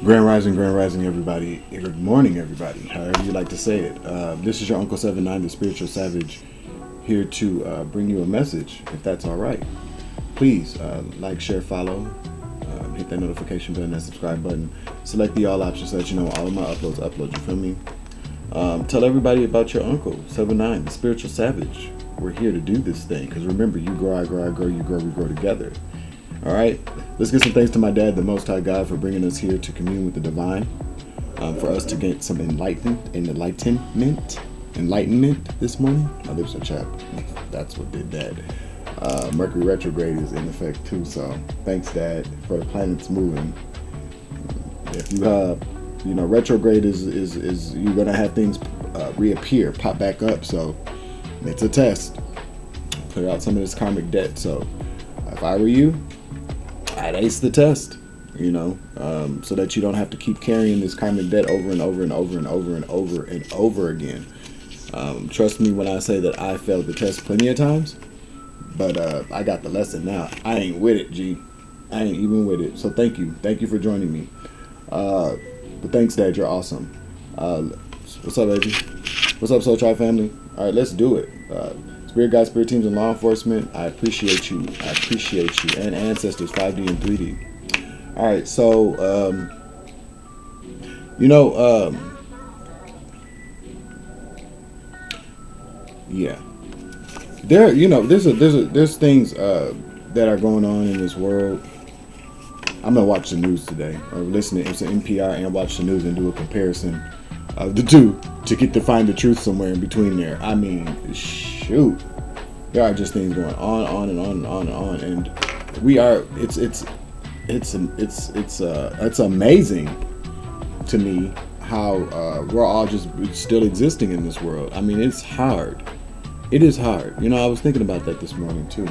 Grand Rising, everybody. Good morning, everybody. However you like to say it. This is your Uncle 79, the Spiritual Savage, here to bring you a message, if that's all right. Please like, share, follow, hit that notification button, that subscribe button. Select the all options so that you know all of my uploads. You feel me? Tell everybody about your Uncle 79, the Spiritual Savage. We're here to do this thing because remember, you grow, I grow, I grow, you grow, we grow together. All right, let's give some thanks to my dad, the Most High God, for bringing us here to commune with the divine, for us to get some enlightenment this morning. My lips are chapped. That's what did that. Mercury retrograde is in effect too, so thanks, Dad, for the planets moving. If you retrograde is you're gonna have things reappear, pop back up. So it's a test. Clear out some of this karmic debt. So if I were you, I'd ace the test, so that you don't have to keep carrying this karmic debt over and over and over and over and over and over again. Trust me when I say that I failed the test plenty of times, but I got the lesson now. I ain't with it, G. I ain't even with it. So thank you for joining me. But thanks, Dad. You're awesome. What's up, baby? What's up, Soul Tribe family? All right, let's do it. Spirit guides, spirit teams, and law enforcement, I appreciate you. And ancestors, 5D and 3D. All right, so, yeah. There's things that are going on in this world. I'm gonna watch the news today, or listen to some NPR and watch the news and do a comparison of the two to find the truth somewhere in between there. I mean, shoot, there are just things going on and on and on and on, and we are. It's amazing to me how we're all just still existing in this world. I mean, it's hard. It is hard. I was thinking about that this morning too.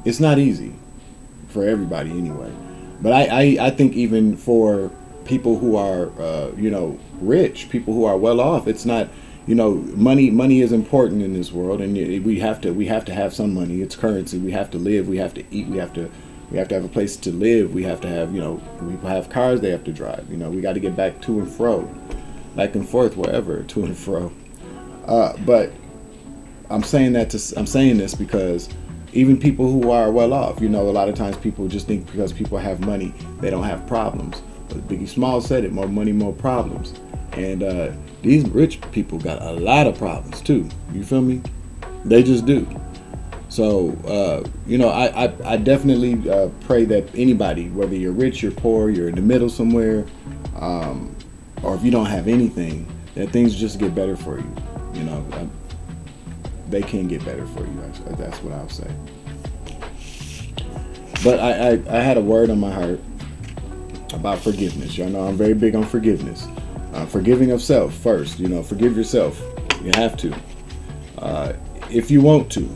It's not easy for everybody anyway, but I think even for people who are rich, people who are well off, it's not, money is important in this world, and we have to have some money. It's currency. We have to live, we have to eat, we have to have a place to live. We have to have, people have cars they have to drive. We got to get back to and fro, back and forth, wherever, to and fro. But I'm saying this because even people who are well off, a lot of times people just think because people have money, they don't have problems. But Biggie Smalls said it, more money, more problems. And these rich people got a lot of problems too. You feel me? They just do. So, I definitely pray that anybody, whether you're rich, you're poor, you're in the middle somewhere, or if you don't have anything, that things just get better for you. They can get better for you. Actually, that's what I'll say. But I had a word on my heart about forgiveness. Y'all know I'm very big on forgiveness. Forgiving of self first. Forgive yourself. You have to, if you want to.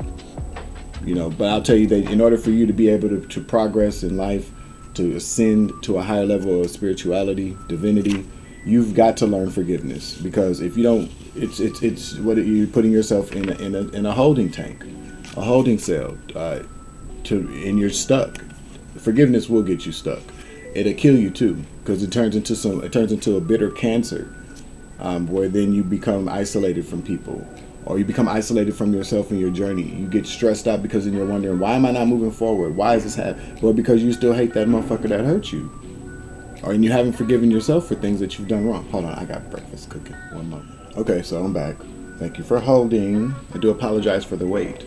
But I'll tell you that in order for you to be able to progress in life, to ascend to a higher level of spirituality, divinity, you've got to learn forgiveness. Because if you don't, it's what you're putting yourself in a holding tank, a holding cell, and you're stuck. Forgiveness will get you stuck. It'll kill you too, because it turns into a bitter cancer, where then you become isolated from people, or you become isolated from yourself in your journey. You get stressed out because then you're wondering, why am I not moving forward? Why is this happening? Well, because you still hate that motherfucker that hurt you, or you haven't forgiven yourself for things that you've done wrong. Hold on, I got breakfast cooking. 1 moment. Okay, so I'm back. Thank you for holding. I do apologize for the wait.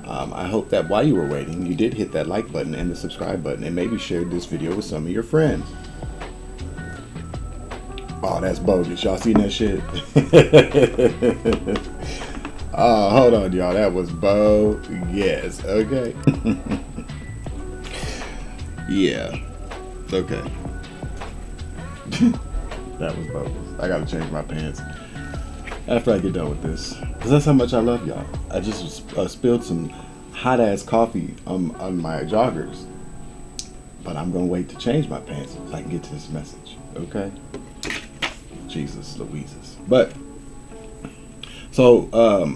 I hope that while you were waiting, you did hit that like button and the subscribe button, and maybe shared this video with some of your friends. Oh, that's bogus. Y'all seen that shit? Oh, hold on, y'all. That was bogus. Okay. Yeah. Okay. That was bogus. I gotta change my pants after I get done with this, because that's how much I love y'all. I just spilled some hot ass coffee on my joggers, but I'm gonna wait to change my pants so I can get to this message. Okay. Jesus Louises. But so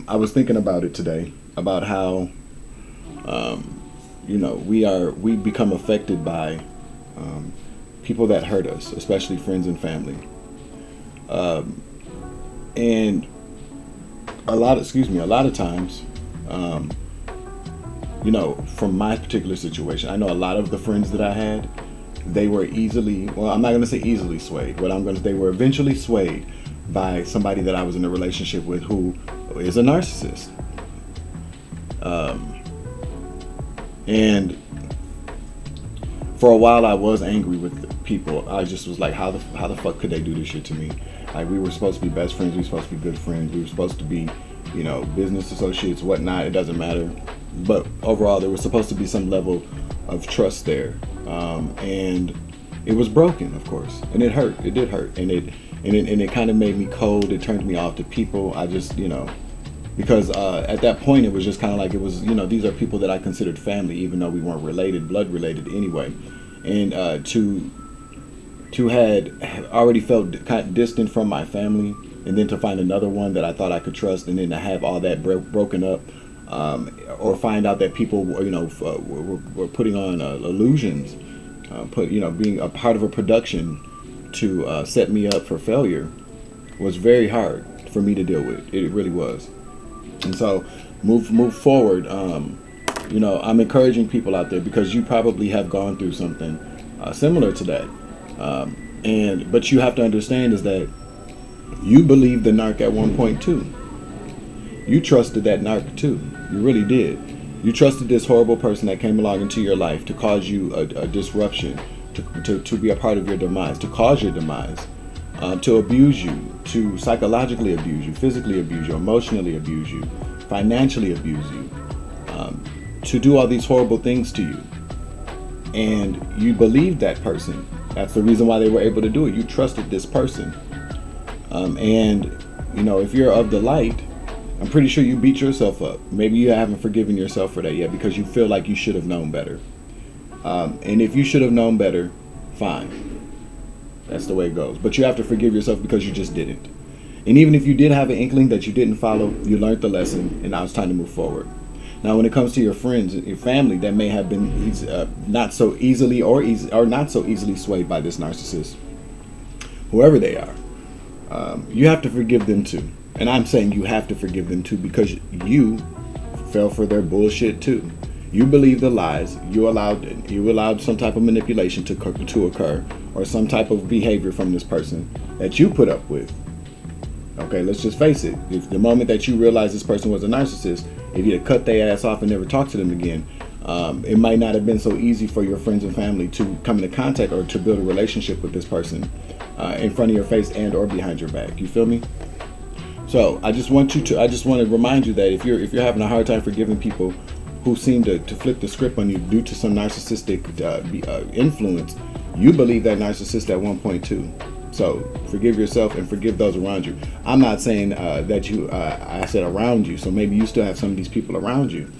I was thinking about it today, about how we become affected by people that hurt us, especially friends and family. And a lot of times, from my particular situation, I know a lot of the friends that I had, they were I'm not going to say easily swayed, they were eventually swayed by somebody that I was in a relationship with who is a narcissist. And for a while I was angry with people. I just was like, how the fuck could they do this shit to me? Like, we were supposed to be best friends, we were supposed to be good friends, we were supposed to be, business associates, whatnot, it doesn't matter. But overall, there was supposed to be some level of trust there. And it was broken, of course. And it hurt. It did hurt. And it kind of made me cold. It turned me off to people. I just, because at that point, it was just kind of like, it was, these are people that I considered family, even though we weren't related, blood related anyway. And to had already felt kind of distant from my family, and then to find another one that I thought I could trust, and then to have all that broken up, or find out that people, were putting on illusions, being a part of a production to set me up for failure, was very hard for me to deal with. It really was. And so, move forward. I'm encouraging people out there, because you probably have gone through something similar to that. But you have to understand is that you believed the narc at one point too. You trusted that narc too. You really did. You trusted this horrible person that came along into your life to cause you a disruption, to be a part of your demise, to cause your demise, to abuse you, to psychologically abuse you, physically abuse you, emotionally abuse you, financially abuse you, to do all these horrible things to you. And you believed that person. That's the reason why they were able to do it. You trusted this person. If you're of the light, I'm pretty sure you beat yourself up. Maybe you haven't forgiven yourself for that yet, because you feel like you should have known better. And if you should have known better, fine. That's the way it goes. But you have to forgive yourself, because you just didn't. And even if you did have an inkling that you didn't follow, you learned the lesson, and now it's time to move forward. Now, when it comes to your friends, your family that may have been not so easily or not so easily swayed by this narcissist, whoever they are, you have to forgive them too. And I'm saying you have to forgive them too, because you fell for their bullshit too. You believed the lies. You allowed some type of manipulation to occur, or some type of behavior from this person that you put up with. Okay, let's just face it. If the moment that you realized this person was a narcissist, if you had cut their ass off and never talked to them again, it might not have been so easy for your friends and family to come into contact or to build a relationship with this person in front of your face and or behind your back. You feel me? So I just want to remind you that if you're having a hard time forgiving people who seem to flip the script on you due to some narcissistic influence, you believe that narcissist at one point too. So forgive yourself and forgive those around you. I'm not saying that I said around you, so maybe you still have some of these people around you.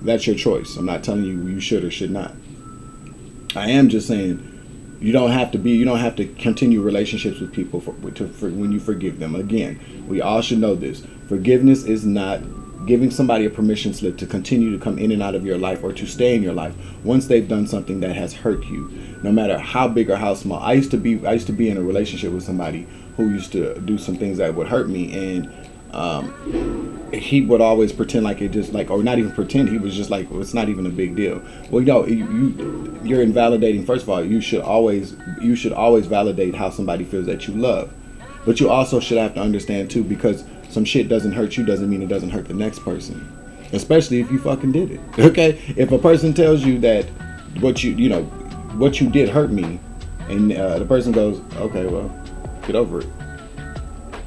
That's your choice. I'm not telling you should or should not. I am just saying you don't have to continue relationships with people for when you forgive them. Again, we all should know this. Forgiveness is not giving somebody a permission slip to continue to come in and out of your life or to stay in your life once they've done something that has hurt you, no matter how big or how small. I used to be in a relationship with somebody who used to do some things that would hurt me, and he would always pretend like it just or not even pretend. He was just like, well, it's not even a big deal. Well, you're invalidating. First of all, you should always validate how somebody feels that you love, but you also should have to understand too, because some shit doesn't hurt you doesn't mean it doesn't hurt the next person, especially if you fucking did it. Okay, if a person tells you that what you did hurt me, and the person goes, okay, well, get over it.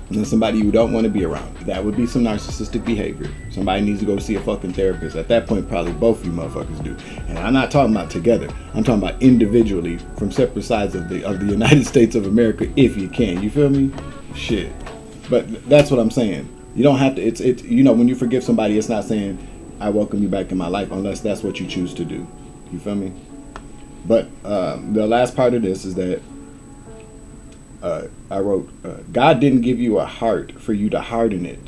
And somebody you don't want to be around. That would be some narcissistic behavior. Somebody needs to go see a fucking therapist. At that point, probably both of you motherfuckers do. And I'm not talking about together. I'm talking about individually from separate sides of the United States of America, if you can. You feel me? Shit. But that's what I'm saying. You don't have to. It's when you forgive somebody, it's not saying I welcome you back in my life unless that's what you choose to do. You feel me? But the last part of this is that I wrote, God didn't give you a heart for you to harden it.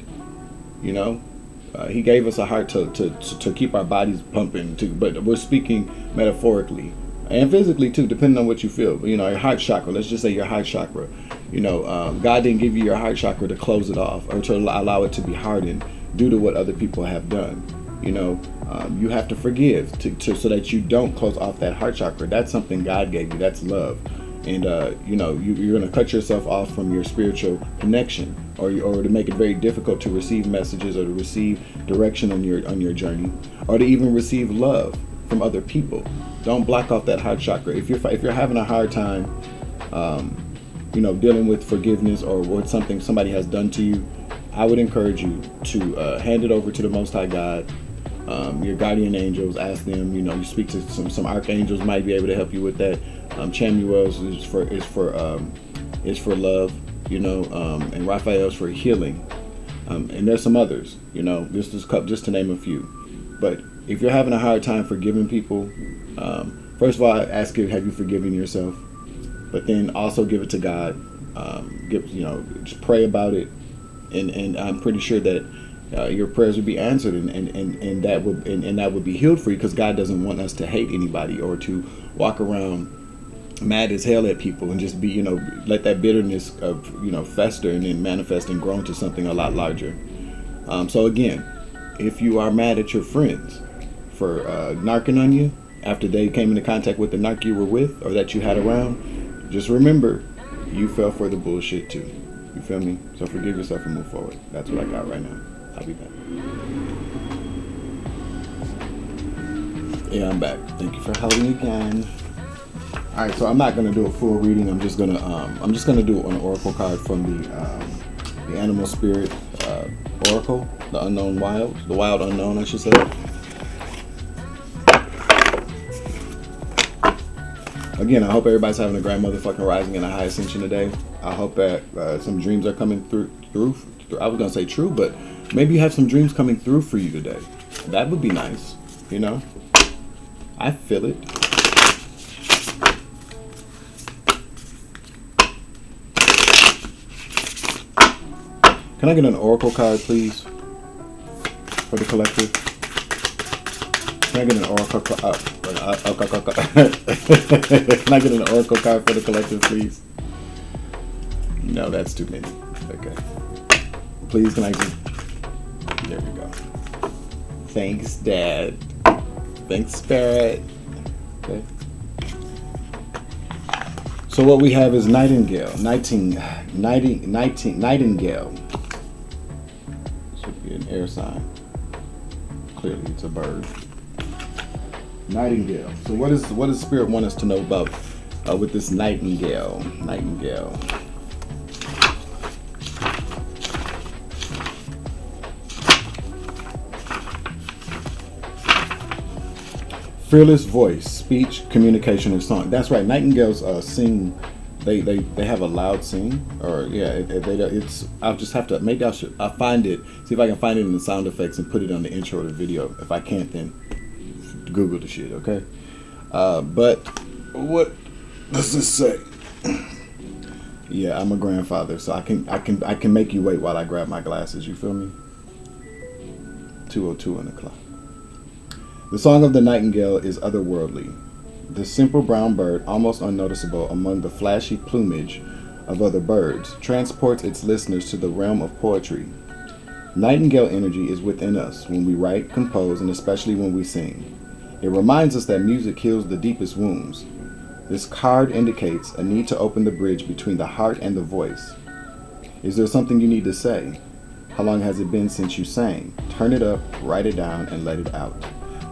He gave us a heart to keep our bodies pumping. But we're speaking metaphorically. and physically too, depending on what you feel. You know, your heart chakra. Let's just say your heart chakra. You know, God didn't give you your heart chakra to close it off or to allow it to be hardened due to what other people have done. You know, you have to forgive so that you don't close off that heart chakra. That's something God gave you. That's love. And you know, you're going to cut yourself off from your spiritual connection, or to make it very difficult to receive messages or to receive direction on your journey, or to even receive love from other people. Don't block off that heart chakra. If you're having a hard time, you know, dealing with forgiveness or what somebody has done to you, I would encourage you to hand it over to the Most High God. Your guardian angels, ask them. You know, you speak to some archangels, might be able to help you with that. Chamuel's is for love, you know, and Raphael's for healing, and there's some others, you know, just to name a few. But if you're having a hard time forgiving people, first of all, I ask you, have you forgiven yourself? But then also give it to God. Just pray about it, and I'm pretty sure that your prayers would be answered, and that would be healed for you, because God doesn't want us to hate anybody or to walk around mad as hell at people and just be, you know, let that bitterness of, you know, fester and then manifest and grow into something a lot larger. So again, if you are mad at your friends for narking on you after they came into contact with the narc you were with or that you had around, just remember, you fell for the bullshit too. You feel me? So forgive yourself and move forward. That's what I got right now. I'll be back. Yeah, I'm back. Thank you for holding again. All right, so I'm not gonna do a full reading. I'm just gonna do an oracle card from the animal spirit oracle, the wild unknown, I should say. Again, I hope everybody's having a grand motherfucking rising and a high ascension today. I hope that some dreams are coming through. I was gonna say true, but maybe you have some dreams coming through for you today. That would be nice, you know. I feel it. Can I get an oracle card, please, for the collective? Can I get an oracle card? Can I get an oracle card for the collective, please? No, that's too many. Okay. Please, can I just... There we go. Thanks, Dad. Thanks, Spirit. Okay. So what we have is Nightingale. Nightingale. Should be an air sign. Clearly, it's a bird. Nightingale. So what does Spirit want us to know about with this nightingale? Nightingale. Fearless voice, speech, communication, and song. That's right. Nightingales sing. They have a loud sing, or yeah. It's. I'll just have to. Maybe I'll find it. See if I can find it in the sound effects and put it on the intro of the video. If I can't, then Google the shit. Okay. But what does this say? Yeah, I'm a grandfather, so I can make you wait while I grab my glasses. You feel me? 2:02 on the clock. The song of the nightingale is otherworldly. The simple brown bird, almost unnoticeable among the flashy plumage of other birds, transports its listeners to the realm of poetry. Nightingale energy is within us when we write, compose, and especially when we sing. It reminds us that music heals the deepest wounds. This card indicates a need to open the bridge between the heart and the voice. Is there something you need to say? How long has it been since you sang? Turn it up, write it down, and let it out.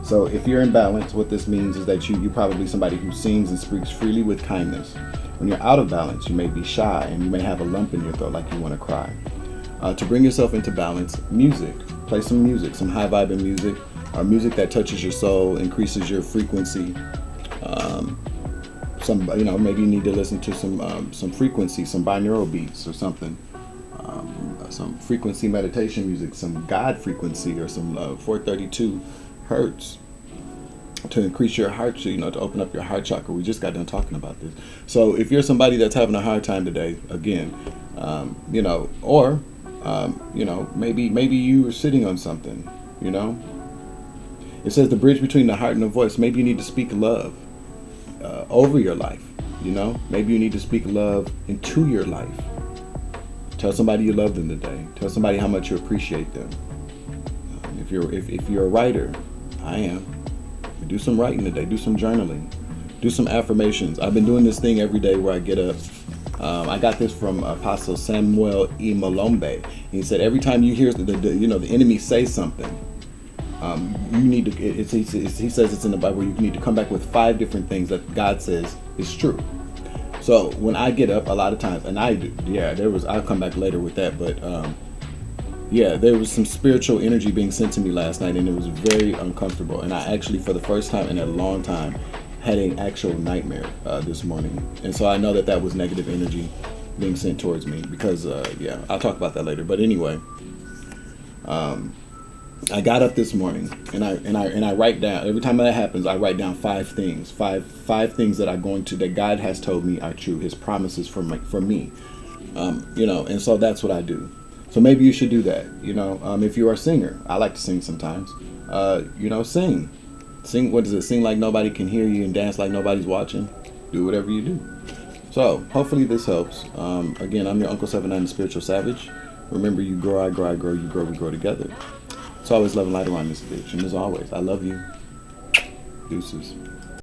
So if you're in balance, what this means is that you're probably somebody who sings and speaks freely with kindness. When you're out of balance, you may be shy and you may have a lump in your throat like you want to cry. To bring yourself into balance, music. Play some music, some high vibing music, or music that touches your soul, increases your frequency. Maybe you need to listen to some frequency, some binaural beats or something. Some frequency meditation music, some God frequency, or some 432 hertz to increase your heart, to open up your heart chakra. We just got done talking about this. So if you're somebody that's having a hard time today, again, maybe you were sitting on something, It says the bridge between the heart and the voice. Maybe you need to speak love. over your life. You know, maybe you need to speak love into your life. Tell somebody you love them today. Tell somebody how much you appreciate them. If you're a writer, I am. Do some writing today. Do some journaling. Do some affirmations. I've been doing this thing every day where I get up. I got this from Apostle Samuel E. Malombe. He said every time you hear the enemy say something, you need to. He says it's in the Bible. You need to come back with 5 different things that God says is true. So when I get up, a lot of times, and I do, I'll come back later with that, but there was some spiritual energy being sent to me last night, and it was very uncomfortable. And I actually, for the first time in a long time, had an actual nightmare this morning. And so I know that was negative energy being sent towards me because, I'll talk about that later. But anyway, I got up this morning and I write down, every time that happens, I write down 5 things, five things that that God has told me are true, His promises for me, and so that's what I do. So maybe you should do that. If you are a singer, I like to sing sometimes. Sing. What is it? Sing like nobody can hear you and dance like nobody's watching. Do whatever you do. So hopefully this helps. Again, I'm your Uncle 79, the Spiritual Savage. Remember, you grow, I grow, I grow, you grow, we grow together. It's always love and light around this bitch. And as always, I love you. Deuces.